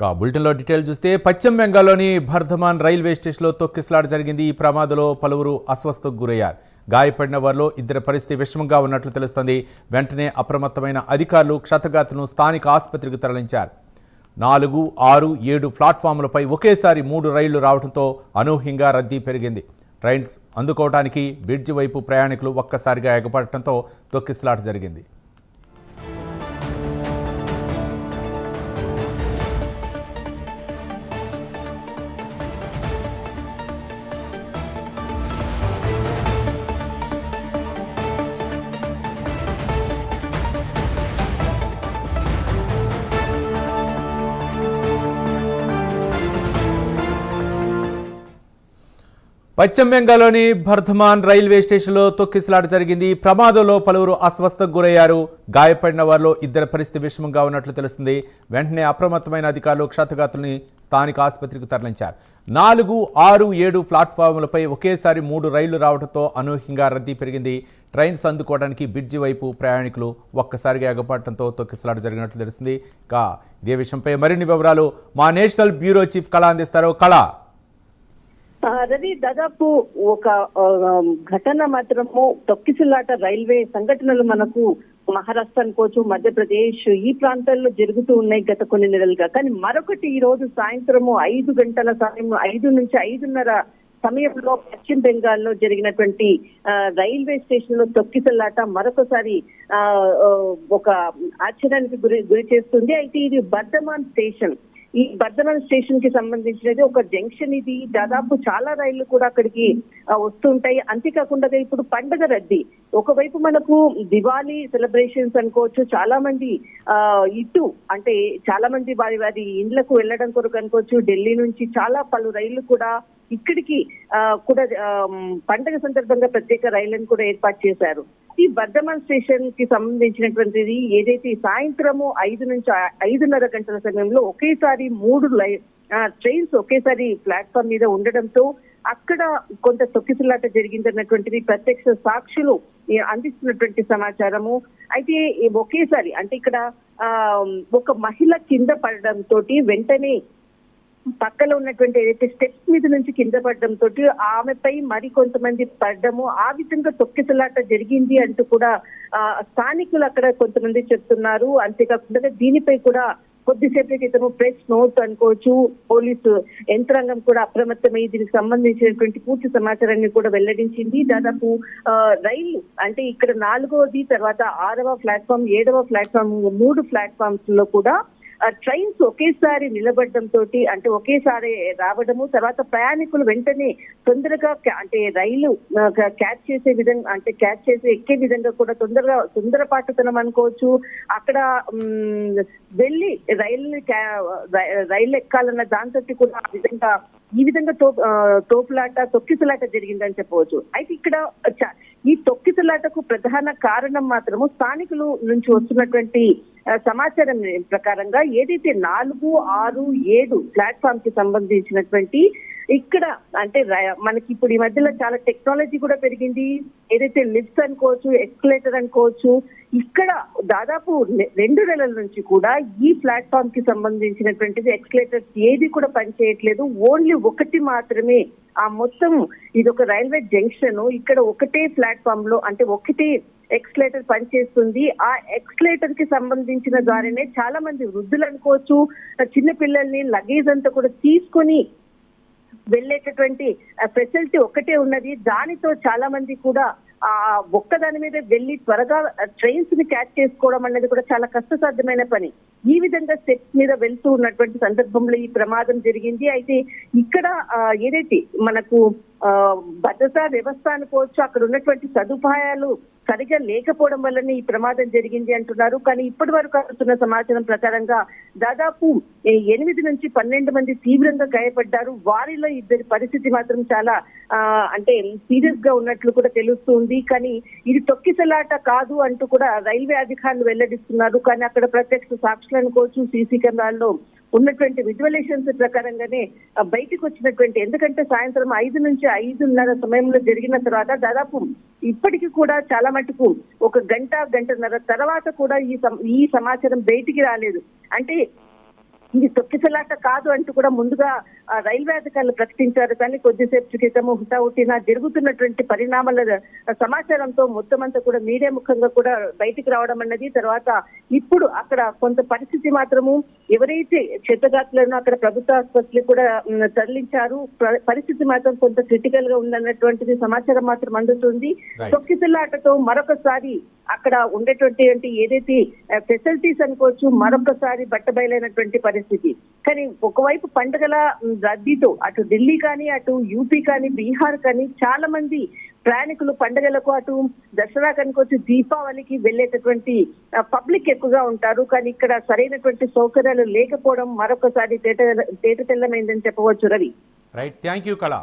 బులెటిన్లో డీటెయిల్ చూస్తే పశ్చిమ బెంగాల్లోని బర్ధమాన్ రైల్వే స్టేషన్లో తొక్కిసలాట జరిగింది. ఈ ప్రమాదంలో పలువురు అస్వస్థకు గురయ్యారు. గాయపడిన వారిలో ఇద్దరి పరిస్థితి విషమంగా ఉన్నట్లు తెలుస్తోంది. వెంటనే అప్రమత్తమైన అధికారులు క్షతగాతులను స్థానిక ఆసుపత్రికి తరలించారు. 4, 6, 7 ప్లాట్ఫామ్లపై ఒకేసారి 3 రైళ్లు రావడంతో అనూహ్యంగా రద్దీ పెరిగింది. ట్రైన్స్ అందుకోవడానికి బ్రిడ్జి వైపు ప్రయాణికులు ఒక్కసారిగా ఎగపడటంతో తొక్కిసలాట జరిగింది. పశ్చిమ బెంగాల్లోని బర్ధమాన్ రైల్వే స్టేషన్లో తొక్కిసలాట జరిగింది. ప్రమాదంలో పలువురు అస్వస్థకు గురయ్యారు. గాయపడిన వారిలో ఇద్దరి పరిస్థితి విషమంగా ఉన్నట్లు తెలుస్తుంది. వెంటనే అప్రమత్తమైన అధికారులు క్షతగాతుల్ని స్థానిక ఆసుపత్రికి తరలించారు. 4, 6, 7 ప్లాట్ఫామ్లపై ఒకేసారి 3 రైళ్లు రావడంతో అనూహ్యంగా రద్దీ పెరిగింది. ట్రైన్స్ అందుకోవడానికి బ్రిడ్జి వైపు ప్రయాణికులు ఒక్కసారిగా ఎగపడటంతో తొక్కిసలాట జరిగినట్లు తెలుస్తుంది. ఇదే విషయంపై మరిన్ని వివరాలు మా నేషనల్ బ్యూరో చీఫ్ కళ అందిస్తారు. కళ, రవి, దాదాపు ఒక ఘటన మాత్రము తొక్కిసలాట రైల్వే సంఘటనలు మనకు మహారాష్ట్ర అనుకోవచ్చు, మధ్యప్రదేశ్ ఈ ప్రాంతాల్లో జరుగుతూ ఉన్నాయి గత కొన్ని నెలలుగా. కానీ మరొకటి ఈ రోజు సాయంత్రము 5 గంటల సమయం, 5 నుంచి 5:30 సమయంలో పశ్చిమ బెంగాల్లో జరిగినటువంటి రైల్వే స్టేషన్ లో తొక్కిసలాట మరొకసారి ఒక ఆశ్చర్యానికి గురి చేస్తుంది. అయితే ఇది బర్ధమాన్ స్టేషన్. ఈ బర్ధమాన్ స్టేషన్ కి సంబంధించినది ఒక జంక్షన్. ఇది దాదాపు చాలా రైళ్లు కూడా అక్కడికి వస్తుంటాయి. అంతేకాకుండా ఇప్పుడు పండుగ రద్దీ. ఒకవైపు మనకు దివాళీ సెలబ్రేషన్స్ అనుకోవచ్చు, చాలా మంది ఇటు అంటే చాలా మంది వారి వారి ఇండ్లకు వెళ్ళడం కొరకు అనుకోవచ్చు. ఢిల్లీ నుంచి చాలా పలు రైళ్లు కూడా ఇక్కడికి కూడా పండుగ సందర్భంగా ప్రత్యేక రైళ్లను కూడా ఏర్పాటు చేశారు. ఈ బర్ధమాన్ స్టేషన్ కి సంబంధించినటువంటిది ఏదైతే సాయంత్రము 5 నుంచి 5:30 గంటల సమయంలో ఒకేసారి 3 ట్రైన్స్ ఒకేసారి ప్లాట్ఫామ్ మీద ఉండడంతో అక్కడ కొంత తొక్కిసలాట జరిగిందన్నటువంటిది ప్రత్యక్ష సాక్షులు అందిస్తున్నటువంటి సమాచారము. అయితే ఒకేసారి అంటే ఇక్కడ ఒక మహిళ కింద పడడంతో వెంటనే పక్కలో ఉన్నటువంటి ఏదైతే స్టెప్స్ మీద నుంచి కింద పడడంతో ఆమెపై మరి కొంతమంది పడ్డము, ఆ విధంగా తొక్కిసలాట జరిగింది అంటూ కూడా స్థానికులు అక్కడ కొంతమంది చెప్తున్నారు. అంతేకాకుండా దీనిపై కూడా కొద్దిసేపటి క్రితము ప్రెస్ నోట్ అనుకోవచ్చు, పోలీసు యంత్రాంగం కూడా అప్రమత్తమై దీనికి సంబంధించినటువంటి పూర్తి సమాచారాన్ని కూడా వెల్లడించింది. దాదాపు రైళ్లు అంటే ఇక్కడ 4వది, తర్వాత 6వ ప్లాట్ఫామ్, 7వ ప్లాట్ఫామ్, 3 ప్లాట్ఫామ్స్ లో కూడా ట్రైన్స్ ఒకేసారి నిలబడడంతో అంటే ఒకేసారి రావడము, తర్వాత ప్రయాణికులు వెంటనే తొందరగా అంటే రైలు క్యాచ్ చేసే విధంగా అంటే క్యాచ్ చేసే ఎక్కే విధంగా కూడా తొందరపాటుతనం అనుకోవచ్చు. అక్కడ వెళ్ళి రైలు ఎక్కాలన్న దాంతో కూడా ఈ విధంగా తోపులాట తొక్కిసలాట జరిగిందని చెప్పవచ్చు. అయితే ఇక్కడ ఈ తొక్కిసలాటకు ప్రధాన కారణం మాత్రము స్థానికులు నుంచి వస్తున్నటువంటి సమాచారం ప్రకారంగా ఏదైతే 4, 6, 7 ప్లాట్ఫామ్ కి సంబంధించినటువంటి ఇక్కడ అంటే మనకి ఇప్పుడు ఈ మధ్యలో చాలా టెక్నాలజీ కూడా పెరిగింది. ఏదైతే లిఫ్ట్స్ అనుకోవచ్చు, ఎస్కలేటర్ అనుకోవచ్చు, ఇక్కడ దాదాపు 2 నెలల నుంచి కూడా ఈ ప్లాట్ఫామ్ కి సంబంధించినటువంటిది ఎస్కలేటర్స్ ఏది కూడా పనిచేయట్లేదు. ఓన్లీ ఒకటి మాత్రమే. ఆ మొత్తం ఇది ఒక రైల్వే జంక్షన్. ఇక్కడ ఒకటే ప్లాట్ఫామ్ లో అంటే ఒకటే ఎక్స్లేటర్ పనిచేస్తుంది. ఆ ఎక్స్లేటర్ కి సంబంధించిన ద్వారానే చాలా మంది వృద్ధులు అనుకోవచ్చు, చిన్న పిల్లల్ని లగేజ్ అంతా కూడా తీసుకొని వెళ్ళేటటువంటి ఫెసిలిటీ ఒకటే ఉన్నది. దానితో చాలా మంది కూడా ఒక్కదాని మీద వెళ్ళి త్వరగా ట్రైన్స్ ని క్యాచ్ చేసుకోవడం అనేది కూడా చాలా కష్టసాధ్యమైన పని. ఈ విధంగా స్టెప్స్ మీద వెళ్తూ ఉన్నటువంటి సందర్భంలో ఈ ప్రమాదం జరిగింది. అయితే ఇక్కడ ఏదైతే మనకు భద్రతా వ్యవస్థ అనుకోవచ్చు, అక్కడ ఉన్నటువంటి సదుపాయాలు సరిగా లేకపోవడం వల్లనే ఈ ప్రమాదం జరిగింది అంటున్నారు. కానీ ఇప్పటి వరకు వస్తున్న సమాచారం ప్రకారంగా దాదాపు 8 నుంచి 12 మంది తీవ్రంగా గాయపడ్డారు. వారిలో ఇద్దరి పరిస్థితి మాత్రం చాలా అంటే సీరియస్ గా ఉన్నట్లు కూడా తెలుస్తుంది. కానీ ఇది తొక్కిసలాట కాదు అంటూ కూడా రైల్వే అధికారులు వెల్లడిస్తున్నారు. కానీ అక్కడ ప్రత్యక్ష సాక్షులు అనుకోవచ్చు, సీసీ కెమెరాల్లో ఉన్నటువంటి విజువలేషన్స్ ప్రకారంగానే బయటకు వచ్చినటువంటి, ఎందుకంటే సాయంత్రం 5 నుంచి 5:30 సమయంలో జరిగిన తర్వాత దాదాపు ఇప్పటికీ కూడా చాలా మటుకు ఒక గంటన్నర తర్వాత కూడా ఈ సమాచారం బయటికి రాలేదు. అంటే ఇది తొక్కిసలాట కాదు అంటూ కూడా ముందుగా రైల్వే అధికారులు ప్రకటించారు. కానీ కొద్దిసేపు క్రితము హుటాహుటిన జరుగుతున్నటువంటి పరిణామాల సమాచారంతో మొత్తం అంతా కూడా మీడియా ముఖంగా కూడా బయటికి రావడం అన్నది, తర్వాత ఇప్పుడు అక్కడ కొంత పరిస్థితి మాత్రము ఎవరైతే క్షతగాత్రులను అక్కడ ప్రభుత్వ ఆసుపత్రికి కూడా తరలించారు, పరిస్థితి మాత్రం కొంత క్రిటికల్ గా ఉందన్నటువంటిది సమాచారం మాత్రం అందుతుంది. తొక్కిసలాటతో మరొకసారి అక్కడ ఉండేటువంటి ఏదైతే ఫెసిలిటీస్ అనుకోవచ్చు మరొకసారి బట్టబయలైనటువంటి పరిస్థితి. కానీ ఒకవైపు పండుగల రద్దీతో అటు ఢిల్లీ కానీ అటు యూపీ కానీ బీహార్ కానీ చాలా మంది ప్రయాణికులు పండుగలకు అటు దసరా కనుకోవచ్చు దీపావళికి వెళ్ళేటటువంటి పబ్లిక్ ఎక్కువగా ఉంటారు. కానీ ఇక్కడ సరైనటువంటి సౌకర్యాలు లేకపోవడం మరొకసారి తేట తెల్లమైందని చెప్పవచ్చు. రవి, రైట్, థ్యాంక్ యూ కళ.